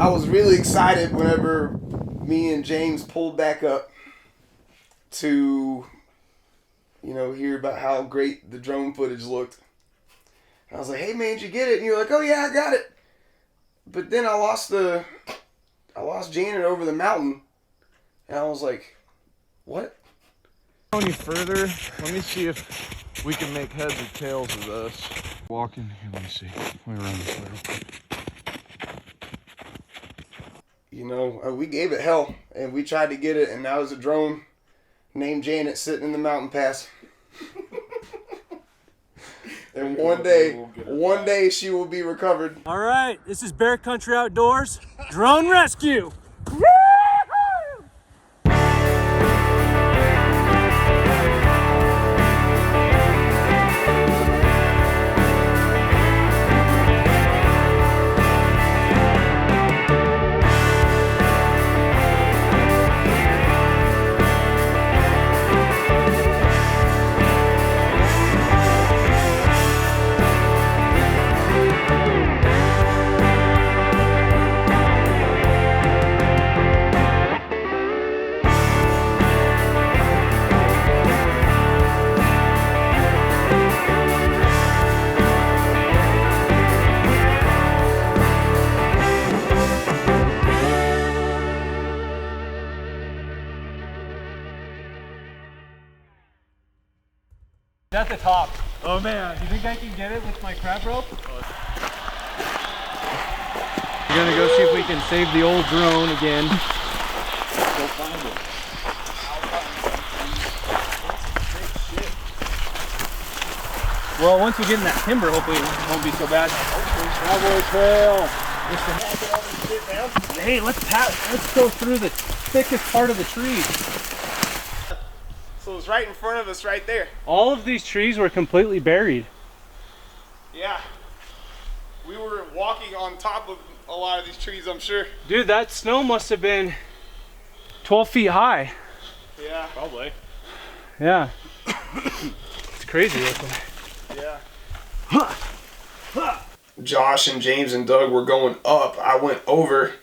I was really excited whenever me and James pulled back up to, you know, hear about how great the drone footage looked. I was like, hey man, did you get it? And you're like, oh yeah, I got it. But then I lost Janet over the mountain. And I was like, what? Going any further, let me see if we can make heads or tails of this. Walking, here, let me see. Let me run this way real quick. You know, we gave it hell, and we tried to get it, and now there's a drone named Janet sitting in the mountain pass. And one day she will be recovered. All right, this is Bear Country Outdoors Drone Rescue. At the top. Oh man, do you think I can get it with my crab rope? We're gonna go see if we can save the old drone again. Go find it. Well, once we get in that timber, hopefully it won't be so bad. Cowboy trail. Hey, let's go through the thickest part of the trees. So it's right in front of us right there. All of these trees were completely buried. Yeah. We were walking on top of a lot of these trees, I'm sure. Dude, that snow must have been 12 feet high. Yeah. Probably. Yeah. It's crazy looking. Yeah. Josh and James and Doug were going up. I went over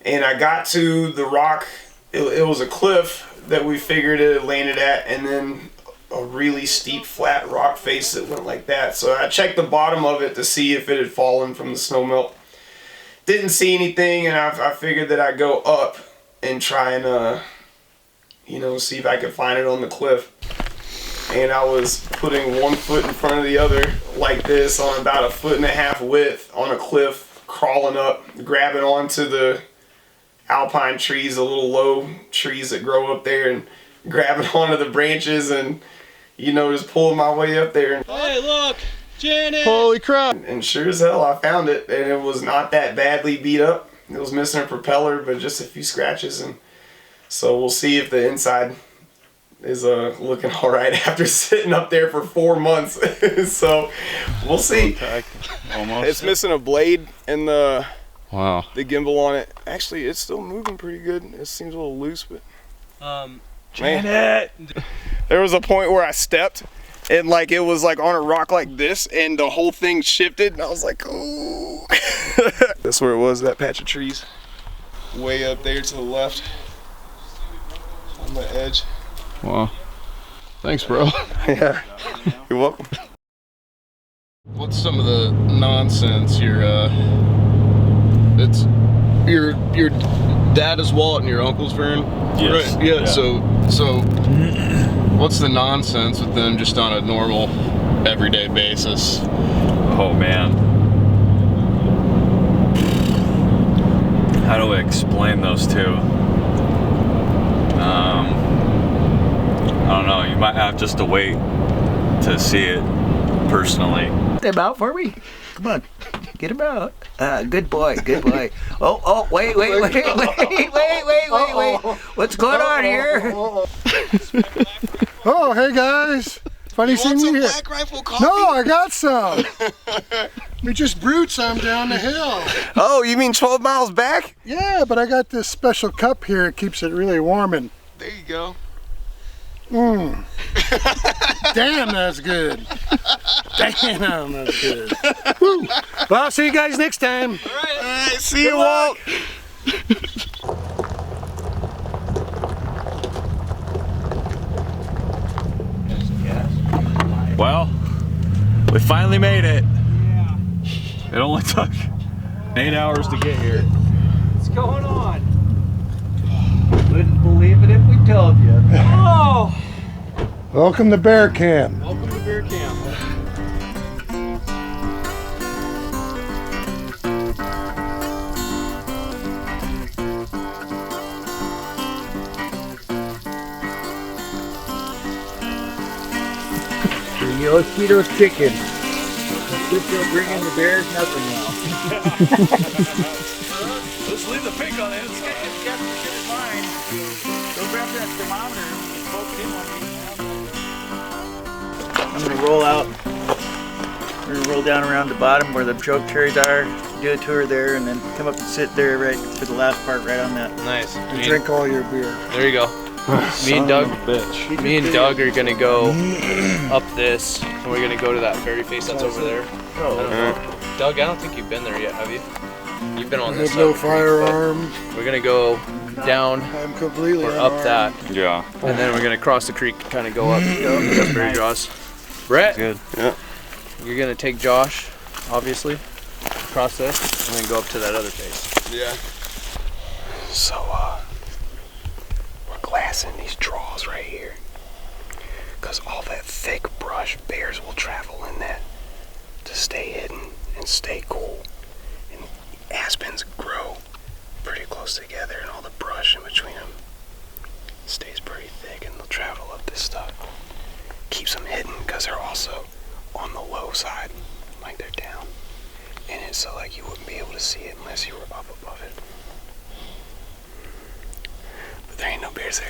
and I got to the rock. It was a cliff that we figured it had landed at, and then a really steep flat rock face that went like that. So I checked the bottom of it to see if it had fallen from the snow melt. Didn't see anything, and I figured that I'd go up and try and you know, see if I could find it on the cliff. And I was putting one foot in front of the other like this on about 1.5 feet width on a cliff, crawling up, grabbing onto the alpine trees, the little low trees that grow up there, and grabbing onto the branches and, you know, just pulling my way up there. Hey, look, Janet! Holy crap! And sure as hell I found it, and it was not that badly beat up. It was missing a propeller, but just a few scratches, and so we'll see if the inside is looking all right after sitting up there for 4 months. So we'll see. Almost. It's missing a blade and the gimbal on it. Actually, it's still moving pretty good. It seems a little loose, but Janet! There was a point where I stepped and like it was like on a rock like this, and the whole thing shifted, and I was like, ooh. That's where it was, that patch of trees. Way up there to the left on the edge. Wow. Thanks, bro. Yeah. You're welcome. What's some of the nonsense it's your dad is Walt and your uncle's Vern? Yes. Right? Yeah. So what's the nonsense with them just on a normal everyday basis? Oh man. How do I explain those two? I don't know, you might have just to wait to see it personally. Get him out for me. Come on, get him out. Good boy, good boy. Oh, wait. What's going on here? Oh, hey guys. Funny seeing you here. Black Rifle coffee? No, I got some. We just brewed some down the hill. Oh, you mean 12 miles back? Yeah, but I got this special cup here. It keeps it really warm, and there you go. Damn, that's good. Damn, that's good. Woo. Well, I'll see you guys next time. All right, see you, Walt. Well, we finally made it. Yeah. It only took 8 hours to get here. What's going on? Wouldn't believe it if we told you. Oh! Welcome to Bear Camp. Welcome to Bear Camp. Yoshito's chicken. You're bringing the bears nothing now. Let's leave the pink on it. Go grab that thermometer. I'm gonna roll out. We're gonna roll down around the bottom where the choke cherries are, do a tour there, and then come up and sit there right for the last part, right on that. Nice. And drink all your beer. There you go. Me and Doug are gonna go up this, and we're gonna go to that fairy face that's over there. Oh, I don't know. Doug, I don't think you've been there yet, have you? You've been on this There's no side. firearm. We're gonna go down I'm completely or up unarmed. that, Yeah. and then we're gonna cross the creek, kind of go up. That's Barry Jaws. Brett, Good. Yeah. you're gonna take Josh, obviously, across this, and then go up to that other face. Yeah. So, we're glassing these draws right here. Because all that thick brush, bears will travel in that to stay hidden and stay cool. And aspens grow pretty close together, and all the brush in between them stays pretty thick, and they'll travel up this stuff. Keeps them hidden because they're also on the low side, like they're down. And it's so like you wouldn't be able to see it unless you were up above it. But there ain't no bears there.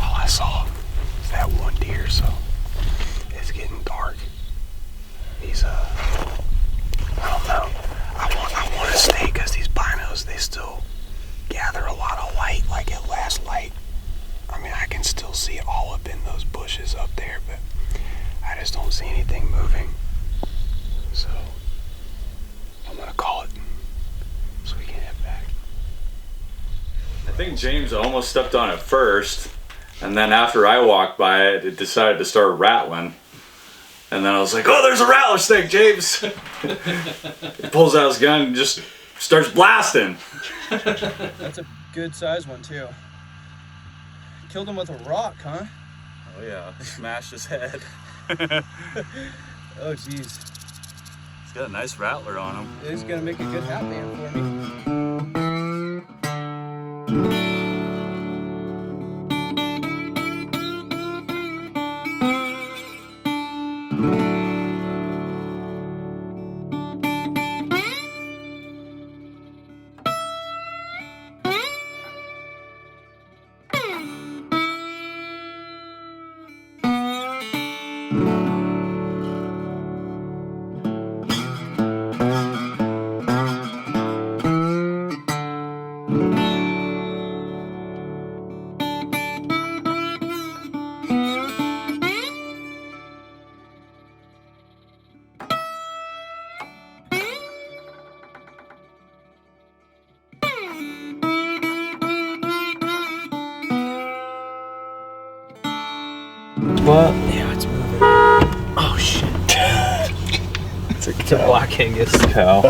All I saw was that one deer, so it's getting dark. He's I don't know. I want to stay because these binos, they still gather a lot of light, like at last light. I mean, I can still see all up in those bushes up there, but I just don't see anything moving. So I'm gonna call it so we can head back. I think James almost stepped on it first, and then after I walked by it, it decided to start rattling. And then I was like, oh, there's a rattler snake, James. He pulls out his gun and just starts blasting. That's a good size one too. Killed him with a rock, huh? Oh yeah, smashed his head. Oh jeez. He's got a nice rattler on him. He's gonna make a good hat band for me. What? Yeah, it's moving. Oh shit. It's a black Angus cow.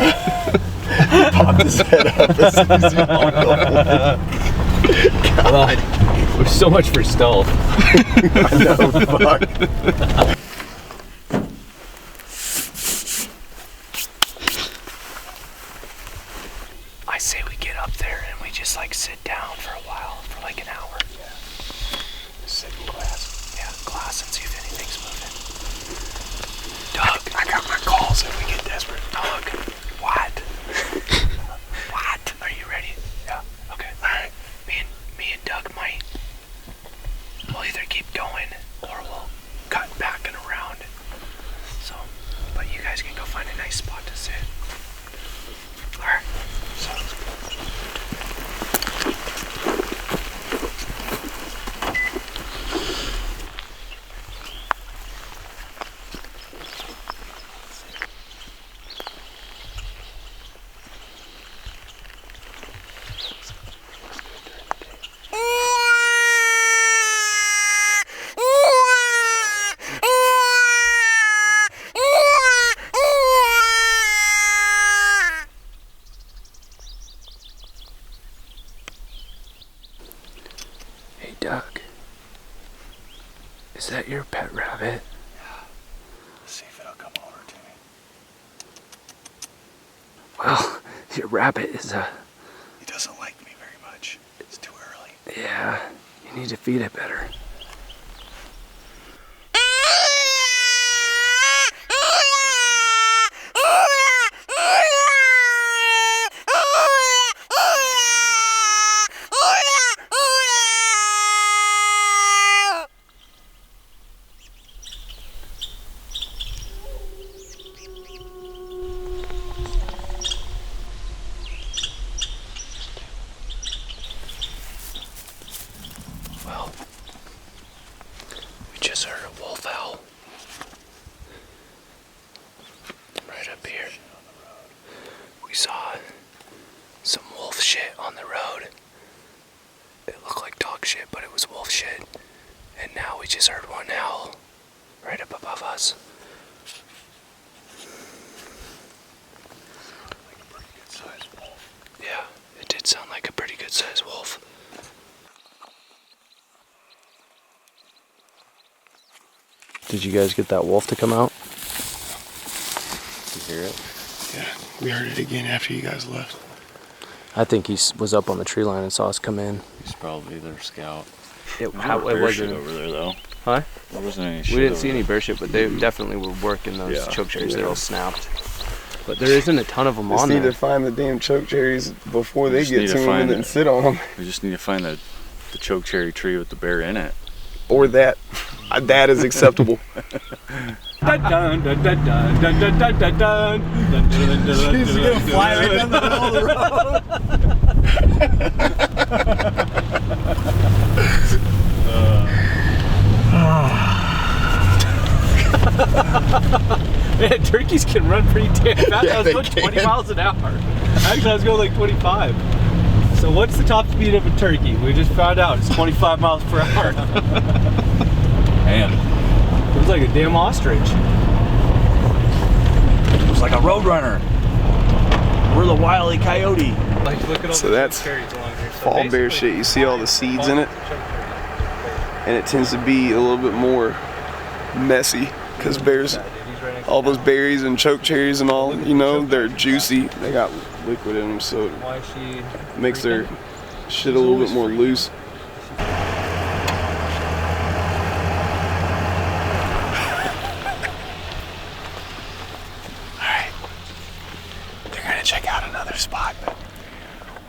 Popped his head up as soon as he walked over. God. There's so much for stealth. I know, fuck. I say we get up there and we just like sit down for a while, for like an hour. Yeah. Sit in glass. Yeah, glass and see if anything's moving. Doug, I got my calls if we get desperate. Doug, what? What? Are you ready? Yeah. Okay. All right. Me and Doug might. We'll either keep going or we'll cut back and around. So, but you guys can go find a nice spot to sit. your pet rabbit? Yeah. Let's see if it'll come over to me. Well, your rabbit is He doesn't like me very much. It's too early. yeah, you need to feed it better. Well, we just heard a wolf howl. Right up here. We saw some wolf shit on the road. It looked like dog shit, but it was wolf shit. And now we just heard one howl right up above us. Like a pretty good sized wolf. Yeah, it did sound like a pretty good sized wolf. Did you guys get that wolf to come out? Did you hear it? Yeah, we heard it again after you guys left. I think he was up on the tree line and saw us come in. He's probably their scout. It Bear shit over there though. Huh? There wasn't any shit. We didn't over see any bear shit, but they definitely were working those Yeah. choke cherries. They Yeah. all snapped. But there isn't a ton of them Just on need there. to find the damn choke cherries before they just get need to to them find and then it. sit on them. We just need to find the choke cherry tree with the bear in it. Or that. That is acceptable. She's gonna fly right down the middle of the road. Man, turkeys can run pretty damn fast. Yeah, I was they going can. 20 miles an hour. Actually, I was going like 25. So what's the top speed of a turkey? We just found out it's 25 miles per hour. Man, It was like a damn ostrich. it was like a roadrunner. We're the Wile E. Coyote. Like, look at all So the that's choke cherries along here. So fall bear basically, shit. You see all the seeds in it? And it tends to be a little bit more messy because bears, all those berries and choke cherries and all, you know, they're juicy. They got liquid in them, so Why is she it makes their shit a little bit more loose. Alright, they're gonna check out another spot, but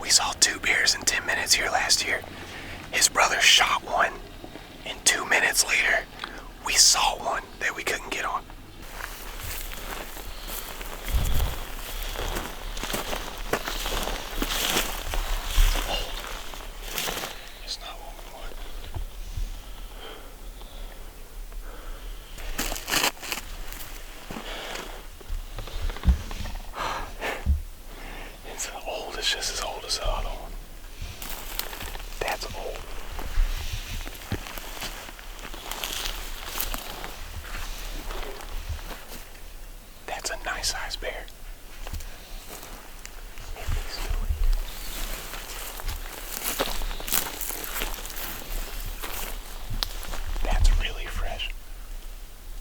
we saw 2 bears in 10 minutes here last year. His brother shot one, and 2 minutes later, we saw one that we couldn't get on. It's not what we want. It's old, it's just as old as the other one. That's old. That's a nice sized bear. That's really fresh.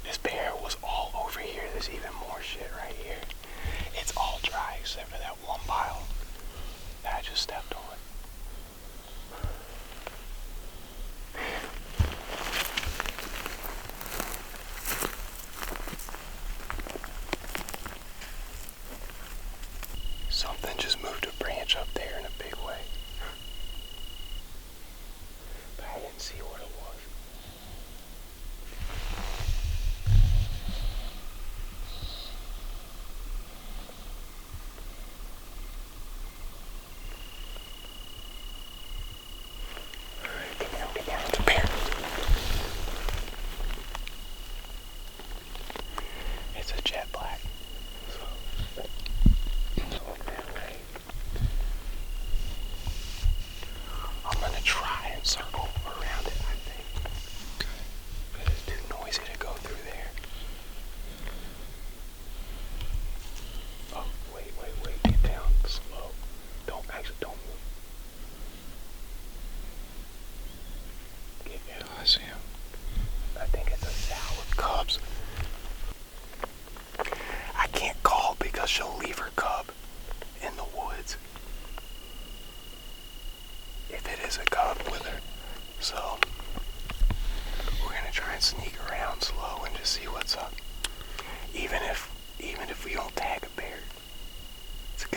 This bear was all over here. There's even more shit right here. It's all dry except for that one pile that I just stepped on. Something just moved a branch up there in a big way. But I didn't see what it was.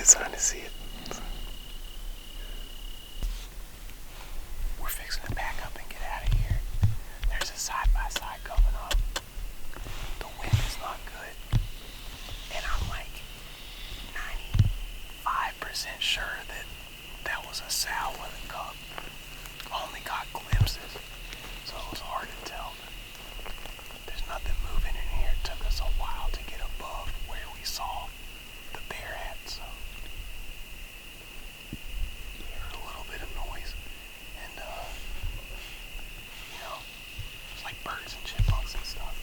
It's hard to see it. We're fixing to back up and get out of here. There's a side-by-side coming up. The wind is not good. And I'm like 95% sure that that was a sow with a cub. Only got glimpses, so it was hard to tell. There's nothing moving in here. It took us a while to get above where we saw the bear at, so we heard a little bit of noise, and it's like birds and chipmunks and stuff.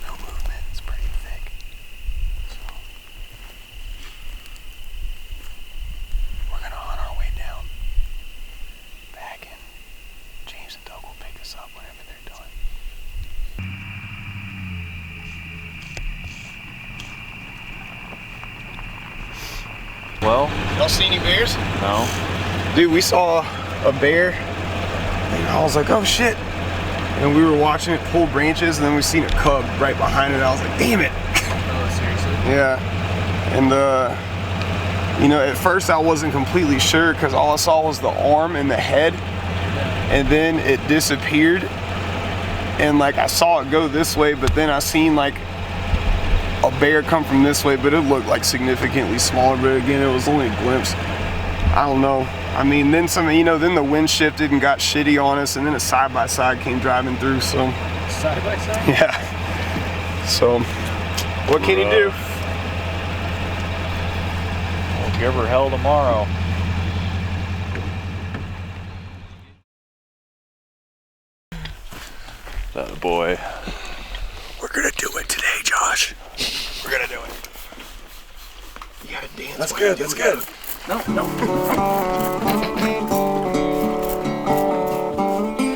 No movement. It's pretty thick. So we're gonna on our way down back, and James and Doug will pick us up whenever they're done. Well, Y'all see any bears? no. Dude, we saw a bear, and I was like, oh shit. And we were watching it pull branches, and then we seen a cub right behind it. I was like, damn it. Oh, seriously? Yeah. And at first I wasn't completely sure because all I saw was the arm and the head, and then it disappeared. And like I saw it go this way, but then I seen like a bear come from this way, but it looked like significantly smaller. But again, it was only a glimpse. I don't know. I mean, then then the wind shifted and got shitty on us, and then a side-by-side came driving through, so. Side-by-side? Yeah. So, what can you do? We'll give her hell tomorrow. That boy. We're gonna do it today, Josh. We're gonna do it. You gotta dance. That's good, that's good. No.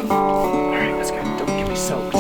Alright, that's good. Don't get me soaked.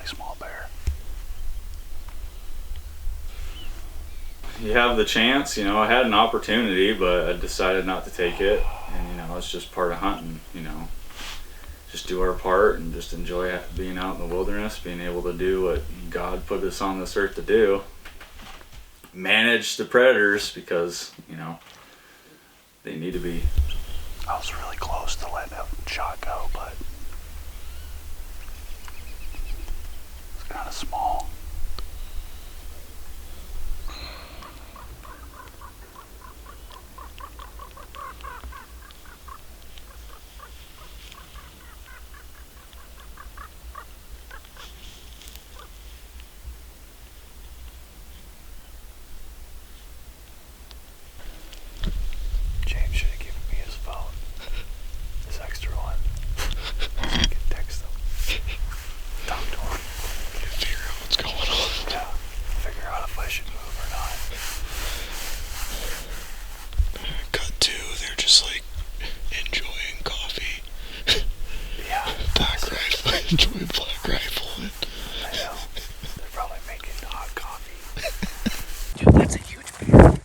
Small bear. You have the chance, I had an opportunity, but I decided not to take it. And, it's just part of hunting, just do our part and just enjoy being out in the wilderness, being able to do what God put us on this earth to do. Manage the predators because, they need to be. I was really close to letting that shot go, but it's kind of small. enjoy a black rifle. I know. They're probably making hot coffee. Dude, that's a huge bear.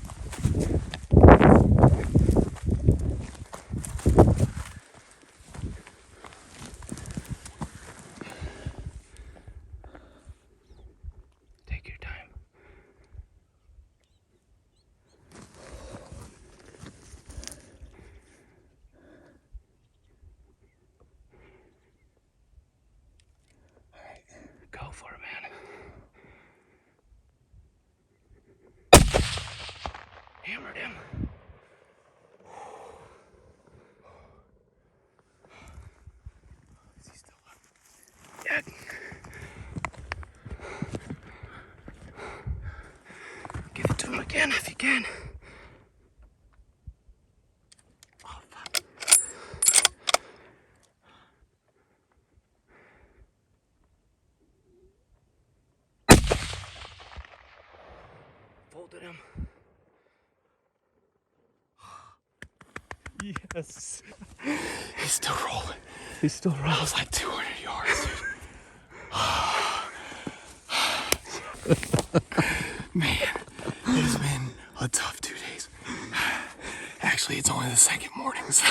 Take your time. Alright, go for it, man. Hammered him. Is he still up? Yeah. Give it to him again if you can. Oh, fuck. Folded him. Yes. He's still rolling. He's still That rolling. was like 200 yards, dude. Man, it has been a tough 2 days. Actually, it's only the second morning, so.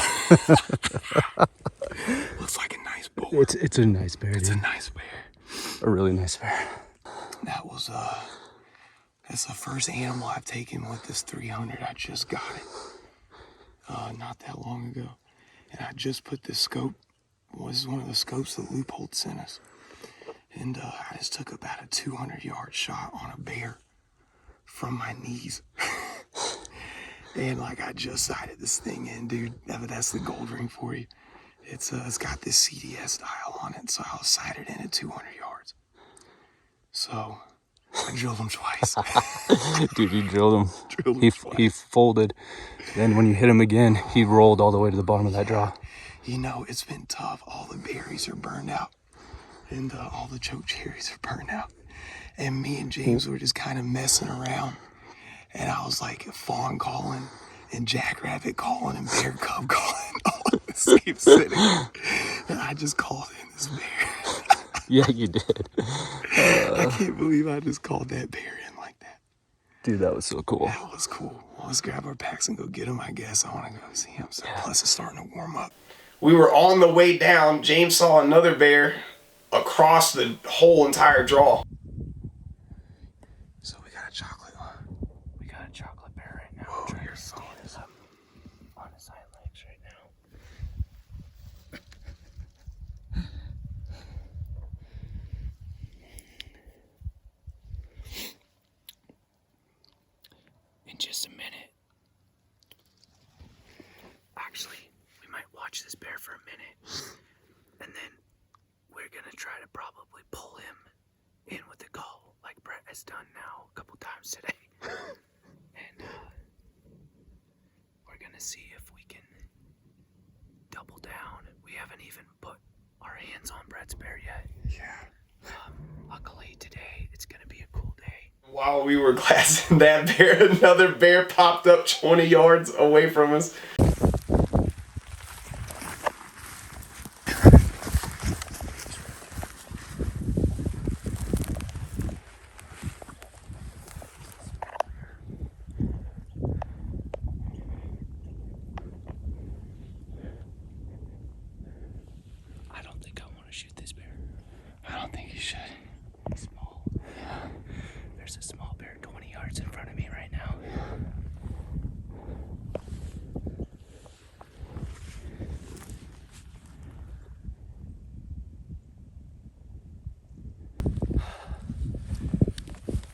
Looks like a nice bull. It's a nice bear, It's dude. a nice bear. A really nice bear. That was, that's the first animal I've taken with this 300. I just got it. Not that long ago. And I just put this scope, was one of the scopes that Loophole sent us. And I just took about a 200-yard shot on a bear from my knees. And like I just sighted this thing in, dude. That's the gold ring for you. It's got this CDS dial on it, so I was sighted in at 200 yards. So I drilled him twice. Dude, you drilled him. Drilled him twice. He folded. Then when you hit him again, he rolled all the way to the bottom of that draw. You know, it's been tough. All the berries are burned out. And all the choke cherries are burned out. And me and James were just kind of messing around. And I was like fawn calling and jackrabbit calling and bear cub calling all in the same sitting. And I just called in this bear. Yeah, you did. I can't believe I just called that bear in like that. Dude, that was so cool. That was cool. Well, let's grab our packs and go get him, I guess. I want to go see him. So plus it's starting to warm up. We were on the way down. James saw another bear across the whole entire draw. So we got a chocolate one. We got a chocolate bear right now. Whoa, Trying you're to so stand this up on his hind legs right now. In just a minute. Actually, we might watch this bear for a minute. And then we're gonna try to probably pull him in with the call, like Brett has done now a couple times today. And we're gonna see if we can double down. We haven't even put our hands on Brett's bear yet. Yeah. Luckily today, it's gonna be a cool day. While we were glassing that bear, another bear popped up 20 yards away from us. I don't think I want to shoot this bear. I don't think you should. He's small. There's a small bear 20 yards in front of me right now.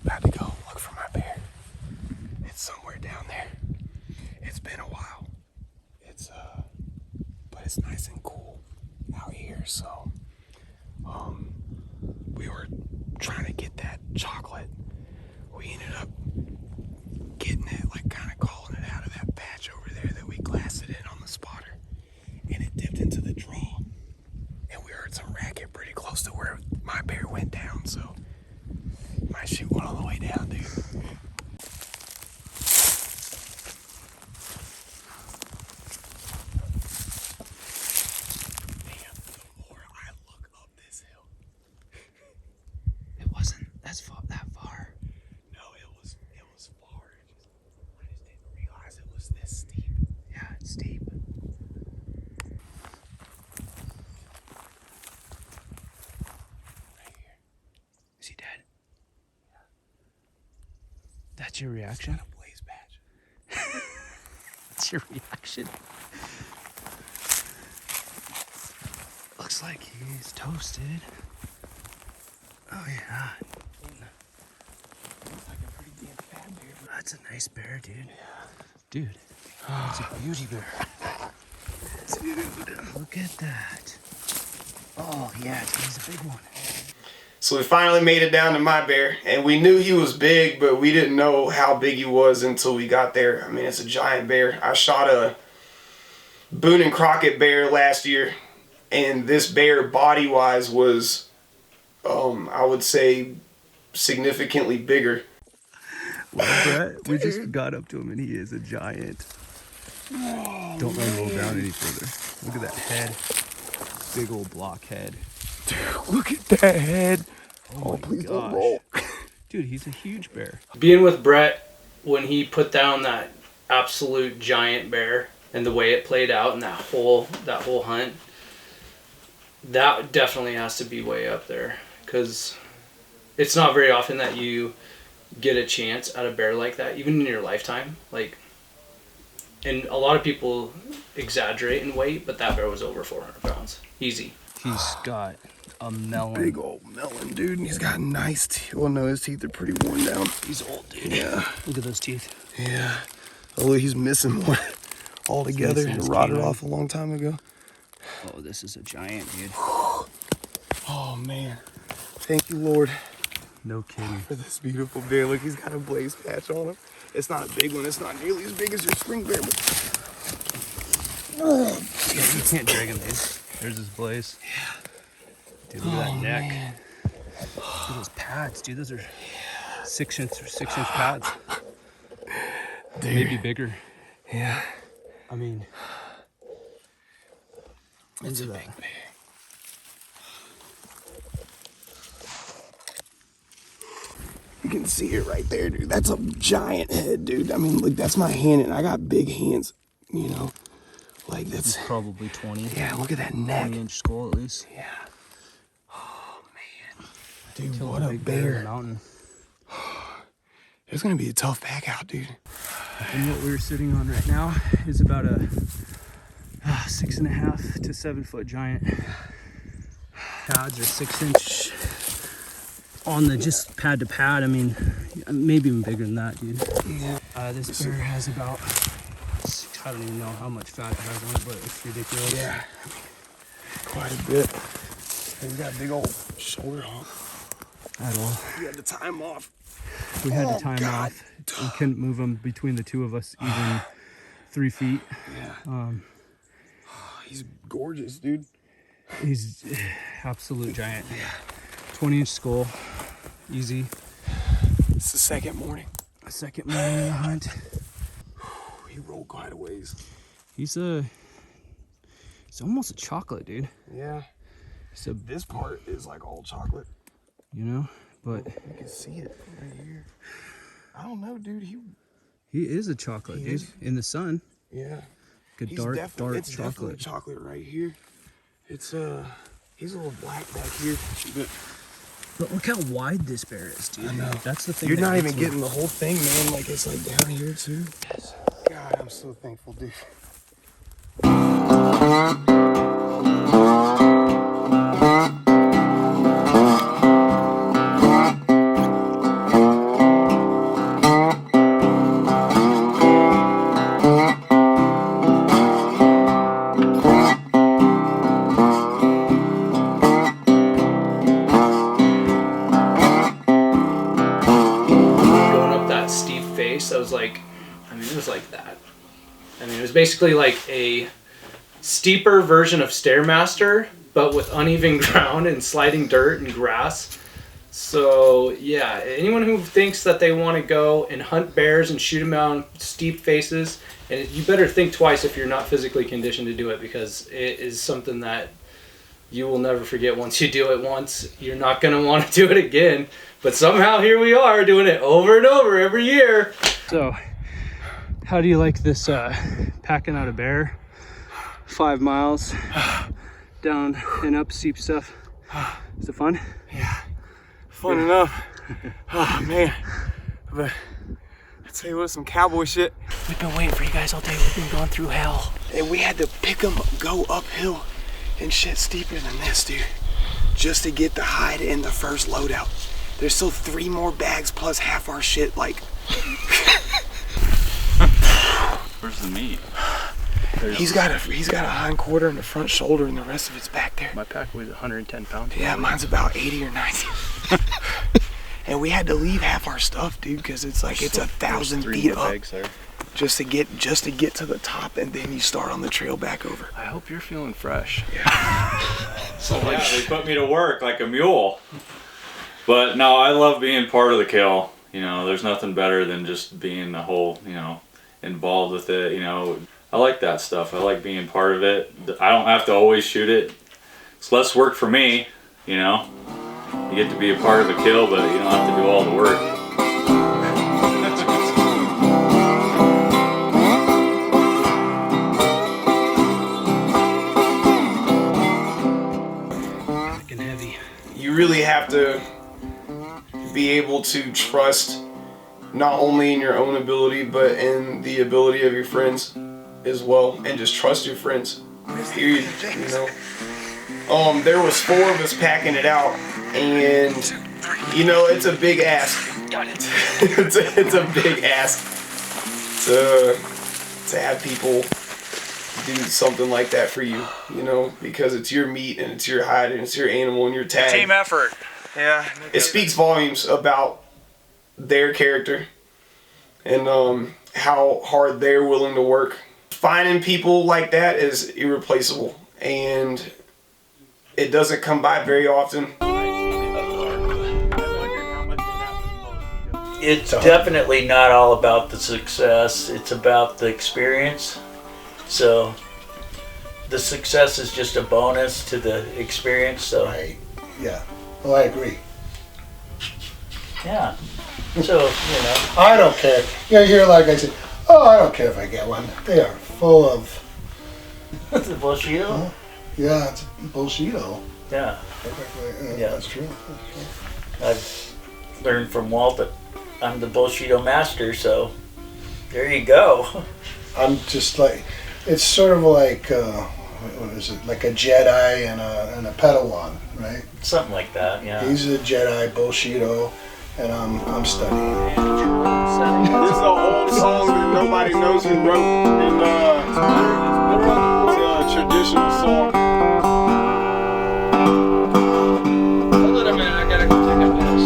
About to go look for my bear. It's somewhere down there. It's been a while. But it's nice and cool out here, so we were trying to get that chocolate. We ended up getting it, like kind of calling it out of that patch over there that we glassed it in on the spotter. And it dipped into the draw. And we heard some racket pretty close to where my bear went down, so might shoot one on the way down, dude. Damn, the more I look up this hill, That's your reaction? Blaze patch. That's your reaction? Looks like he's toasted. Oh yeah. Looks like a pretty damn fat bear. That's a nice bear, dude. Dude, that's a beauty bear. Dude, look at that. Oh yeah, he's a big one. So we finally made it down to my bear, and we knew he was big, but we didn't know how big he was until we got there. I mean, it's a giant bear. I shot a Boone and Crockett bear last year, and this bear body-wise was, I would say, significantly bigger. Well, Brett, we just got up to him, and he is a giant. Oh, don't let him roll down any further. Look at that head. Big old block head. Dude, look at that head. Oh please gosh. don't roll. Dude, he's a huge bear. Being with Brett when he put down that absolute giant bear and the way it played out and that whole hunt, that definitely has to be way up there, because it's not very often that you get a chance at a bear like that, even in your lifetime. Like, and a lot of people exaggerate in weight, but that bear was over 400 pounds. Easy. He's got a melon. Big old melon, dude. And he's got nice teeth. Well, no, his teeth are pretty worn down. He's old, dude. Yeah. Look at those teeth. Yeah. Oh, he's missing one altogether. missing It his rotted canine. off a long time ago. Oh, this is a giant, dude. Oh, man. Thank you, Lord, No kidding. for this beautiful bear. Look, he's got a blaze patch on him. It's not a big one. It's not nearly as big as your spring bear, but... Yeah, you can't drag him, dude. There's his blaze. Yeah. Dude, look at that neck. Man. Look at those pads, dude. Those are 6-inch pads. Dude. Maybe bigger. Yeah. I mean, It's a big bear. You can see it right there, dude. That's a giant head, dude. I mean, look, that's my hand, and I got big hands, you know. Like, that's... probably 20. Yeah, look at that neck. 20-inch skull at least. Yeah. Oh, man. Dude, Kill what a a big bear in the bear. mountain. It's gonna be a tough pack out, dude. And what we're sitting on right now is about a 6.5 to 7 foot giant. Pads are 6-inch on the just pad to pad. I mean, maybe even bigger than that, dude. Yeah. This bear has about, I don't even know how much fat it has on it, but it's ridiculous. Yeah. Quite a bit. He's got a big old shoulder hump. At all. You had to tie him off. We had to Oh, time God. off. We couldn't move him between the two of us even 3 feet. Yeah. He's gorgeous, dude. He's absolute giant. 20-inch skull, easy. It's the second morning. Second morning of the hunt. He rolled quite a ways. He's almost a chocolate, dude. Yeah. So This part is like all chocolate. you know, but You can see it right here. I don't know, dude. he is a chocolate, He dude. is. In the sun, Yeah. good He's dark it's definitely chocolate. chocolate right here. It's he's a little black back here. But But look how wide this bear is, dude. I know. That's the thing. you're that not gets even me. getting the whole thing, man. Like it's like down here too. Yes. God, I'm so thankful, dude. Going up that steep face, I was like, I mean, it was like that. I mean, it was basically like a steeper version of Stairmaster, but with uneven ground and sliding dirt and grass. So yeah, anyone who thinks that they want to go and hunt bears and shoot them on steep faces, and you better think twice if you're not physically conditioned to do it, because it is something that you will never forget. Once you do it once, you're not going to want to do it again. But somehow here we are doing it over and over every year. So, how do you like this packing out a bear? 5 miles down and up steep stuff. Is it fun? Yeah. Fun enough. Oh man. But tell you what, some cowboy shit. We've been waiting for you guys all day. We've been going through hell. And we had to pick them, go uphill and shit steeper than this, dude. Just to get the hide in the first loadout. There's still 3 more bags plus half our shit, like. Where's the meat? He's got a hind quarter and a front shoulder, and the rest of it's back there. My pack weighs 110 pounds. Yeah, mine's about 80 or 90. And we had to leave half our stuff, dude, because it's like it's 1,000 feet up just to get to the top, and then you start on the trail back over. I hope you're feeling fresh. Yeah. So yeah, they put me to work like a mule. But no, I love being part of the kill. You know, there's nothing better than just being the whole, you know, involved with it. You know, I like that stuff. I like being part of it. I don't have to always shoot it. It's less work for me, you know. You get to be a part of a kill, but you don't have to do all the work. You really have to be able to trust not only in your own ability, but in the ability of your friends as well, and just trust your friends. Period. You know. There was 4 of us packing it out, and you know it's a big ask. Got it. it's a big ask to have people do something like that for you, you know, because it's your meat and it's your hide and it's your animal and your tag. Team effort. Yeah. It speaks volumes about their character and how hard they're willing to work. Finding people like that is irreplaceable, and it doesn't come by very often. It's definitely not all about the success. It's about the experience. So the success is just a bonus to the experience. So Right. Yeah. Well, I agree. yeah. So, you know. I don't care. You know, here, like I said, oh, I don't care if I get one. They are full of. The bullshit. Yeah, it's bullshito. Yeah. Yeah. That's true. I've learned from Walt that I'm the bullshito master, so there you go. I'm just like, it's sort of like, what is it? Like a Jedi and a Padawan, right? Something like that, yeah. He's a Jedi bullshito, and I'm studying. This is an old song that nobody knows who wrote, and it's a traditional song. Hold it a minute, I gotta go take a piss.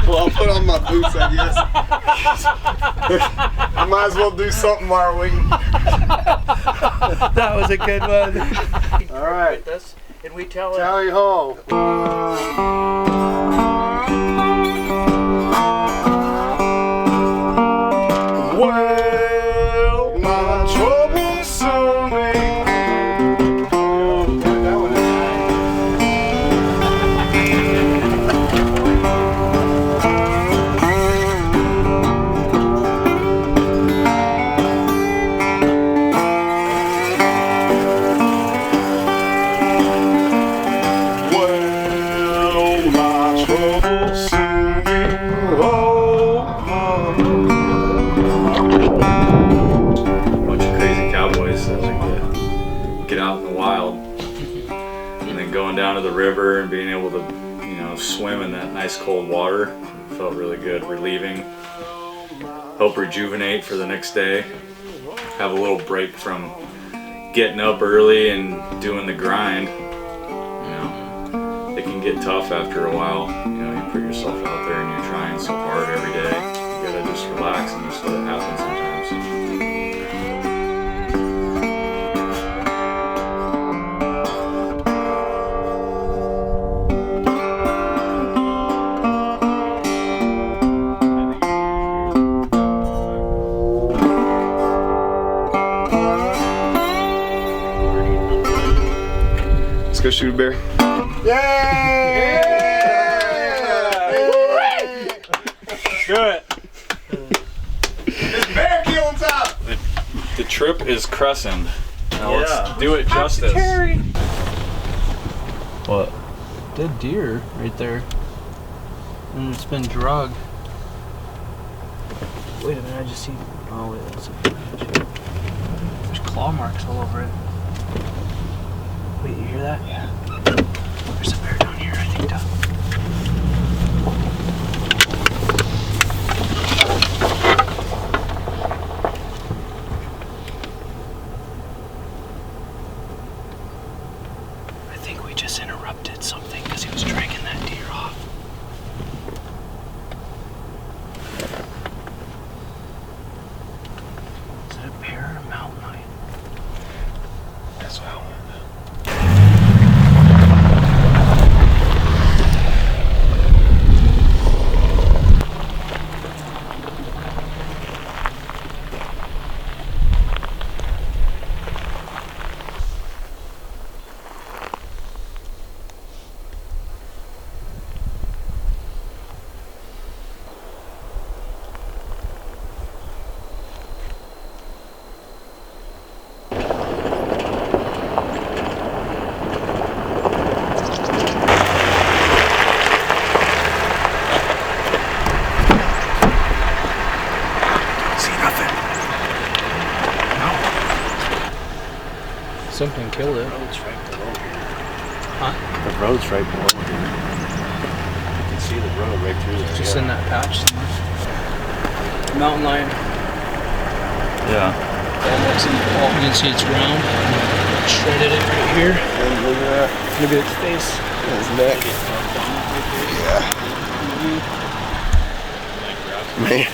Well, I'll put on my boots, I guess. I might as well do something while we're waiting. That was a good one. All right. And we tell it. Tally ho. Well, my troubles soon may. Bunch of crazy cowboys that like to get out in the wild, and then going down to the river and being able to, you know, swim in that nice cold water. It felt really good, relieving. Help rejuvenate for the next day. Have a little break from getting up early and doing the grind. You know, it can get tough after a while. You know, you put yourself out there and you're trying so hard every day. You gotta just relax and just let it happen sometimes. Let's go shoot a bear. Yay! Do it. It's bear killing time. The trip is crescent. Now Yeah. let's do it justice. What? Dead deer right there. And it's been drugged. Wait a minute, I just see. Oh, wait, that's a branch. There's claw marks all over it. Wait, you hear that? Yeah. There's a bear down here, I think, Doug. I think we just interrupted something because he was dragging that deer off. Is it a bear or a mountain lion? That's what I want to know. Something killed it. The road's right below here. Huh? The road's right below here. You can see the road right through there. Just in that patch somewhere. Mountain lion. Yeah. You can see it's round. Shredded it right here. And look at that. Look at its face. His neck. Yeah. Man.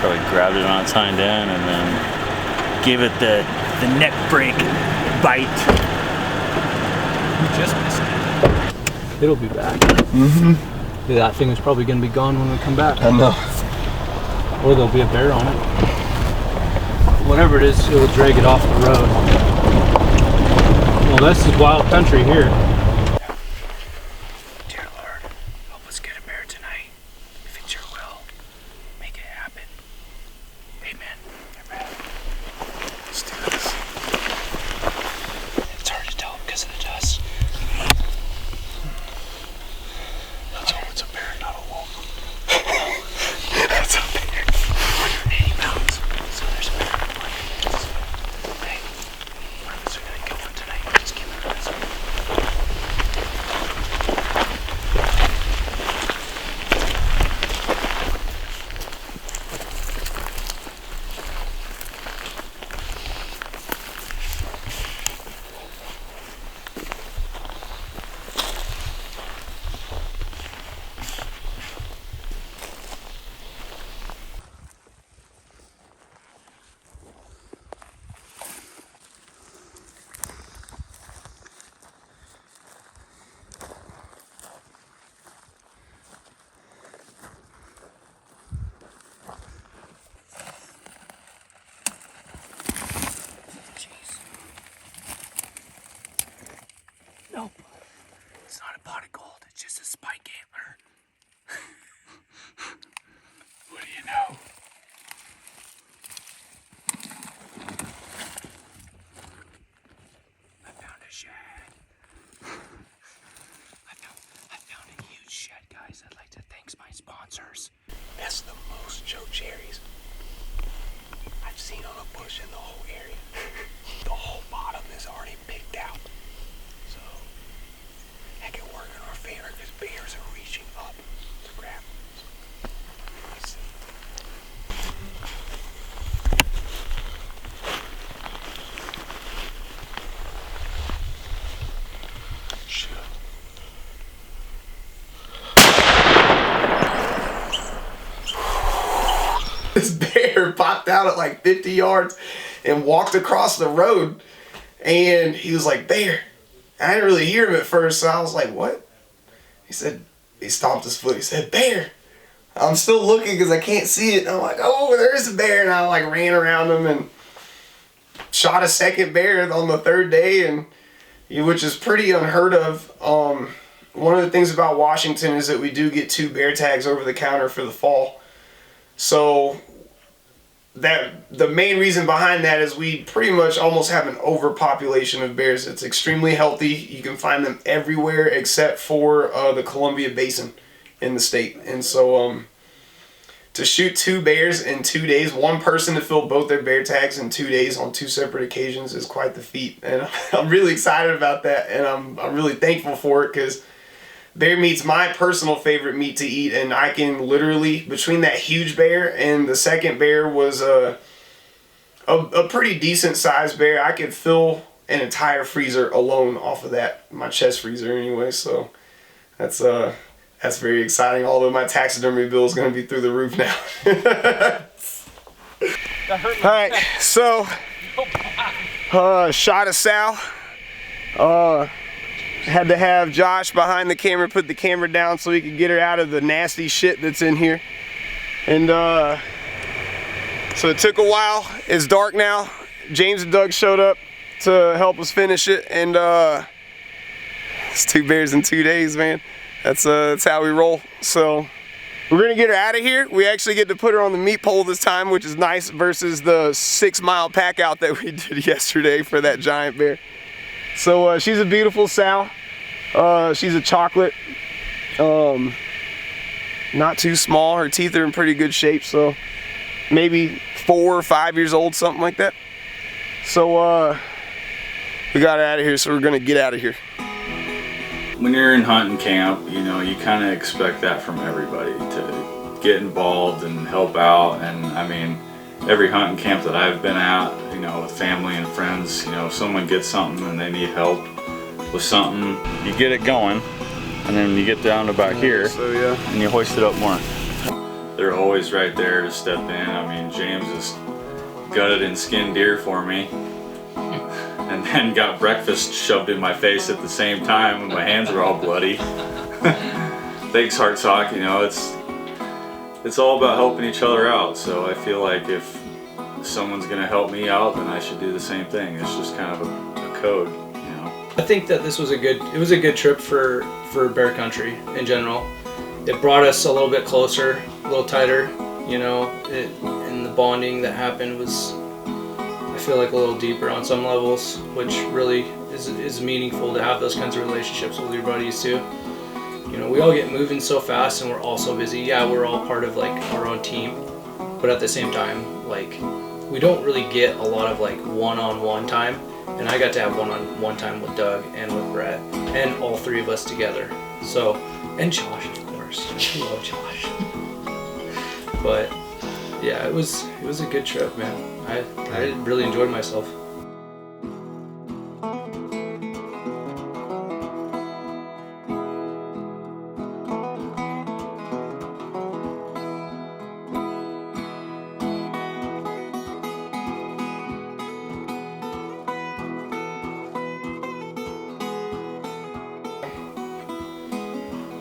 Probably grabbed it on its hind end and then gave it the neck break bite. You just missed it. It'll be back. Mm-hmm. That thing is probably going to be gone when we come back. I know. Or there'll be a bear on it. Whatever it is, it will drag it off the road. Well, this is wild country here. Dear Lord, help us get a bear tonight. If it's your will, make it happen. Amen. Amen. Let's do this. It's hard to tell because of the dust. Let's hope it's a bear, not a wolf. That's a bear. 180 pounds. So there's a bear. Hey, what is we gonna kill for tonight? Just keep it honest. Nope. It's not a pot of gold, it's just a spike antler. What do you know? I found a shed. I found a huge shed, guys. I'd like to thank my sponsors. That's the most choke cherries I've seen on a bush in the whole area. The whole bottom is already picked out. So that can work in our favor because bears are reaching up to grab them. Let's see. Shit. This bear popped out at like 50 yards and walked across the road, and he was like, "Bear." I didn't really hear him at first, so I was like, "What?" He said, he stomped his foot. He said, "Bear." I'm still looking because I can't see it. And I'm like, "Oh, there's a bear." And I like ran around him and shot a second bear on the third day, and which is pretty unheard of. One of the things about Washington is that we do get 2 bear tags over the counter for the fall. So the main reason behind that is we pretty much almost have an overpopulation of bears. It's extremely healthy. You can find them everywhere except for the Columbia Basin in the state. And so to shoot 2 bears in 2 days, one person to fill both their bear tags in 2 days on 2 separate occasions is quite the feat. And I'm really excited about that, and I'm really thankful for it, because bear meat's my personal favorite meat to eat, and I can literally, between that huge bear and the second bear was a pretty decent sized bear, I could fill an entire freezer alone off of that, my chest freezer anyway. So that's very exciting, although my taxidermy bill is going to be through the roof now. Alright, so shot of sow. Had to have Josh behind the camera put the camera down so he could get her out of the nasty shit that's in here. And so it took a while. It's dark now. James and Doug showed up to help us finish it, and it's 2 bears in 2 days, man. That's how we roll. So we're gonna get her out of here. We actually get to put her on the meat pole this time, which is nice, versus the 6-mile pack out that we did yesterday for that giant bear. So she's a beautiful sow. She's a chocolate. Not too small. Her teeth are in pretty good shape, so maybe 4 or 5 years old, something like that. So we got her out of here, so we're gonna get out of here. When you're in hunting camp, you know, you kind of expect that from everybody, to get involved and help out. And I mean, every hunting camp that I've been at, you know, with family and friends, you know, if someone gets something and they need help with something, you get it going, and then you get down to about here, and you hoist it up more. They're always right there to step in. I mean, James has gutted and skinned deer for me, and then got breakfast shoved in my face at the same time, and my hands were all bloody. Thanks, Heart Talk. You know, it's all about helping each other out. So I feel like if someone's gonna help me out, then I should do the same thing. It's just kind of a code, you know. I think that this was a good trip for bear country in general. It brought us a little bit closer, a little tighter, you know. And the bonding that happened was, I feel like, a little deeper on some levels, which really is meaningful to have those kinds of relationships with your buddies too. You know, we all get moving so fast and we're all so busy. Yeah, we're all part of like our own team, but at the same time, like, we don't really get a lot of like one-on-one time. And I got to have one-on-one time with Doug and with Brett, and all 3 of us together. So, and Josh, of course. I love Josh. But yeah, it was a good trip, man. I really enjoyed myself.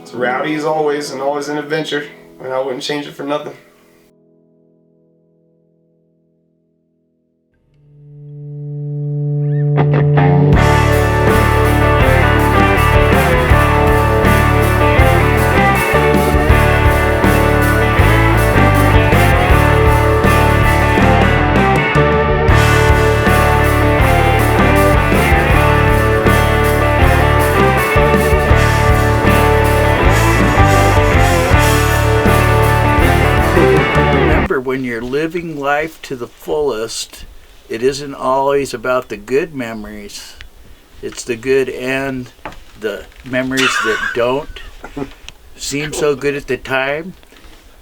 It's rowdy as always, and always an adventure, and I wouldn't change it for nothing. When you're living life to the fullest, it isn't always about the good memories. It's the good and the memories that don't seem so good at the time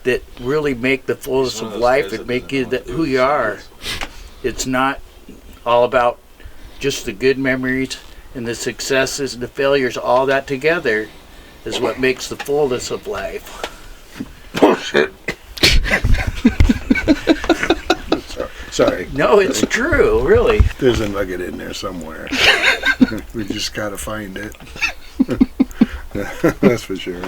that really make the fullest of life and make you who you are. It's not all about just the good memories and the successes and the failures. All that together is what makes the fullness of life. Bullshit. Sorry. No, it's true, really. There's a nugget in there somewhere. We just gotta find it. That's for sure.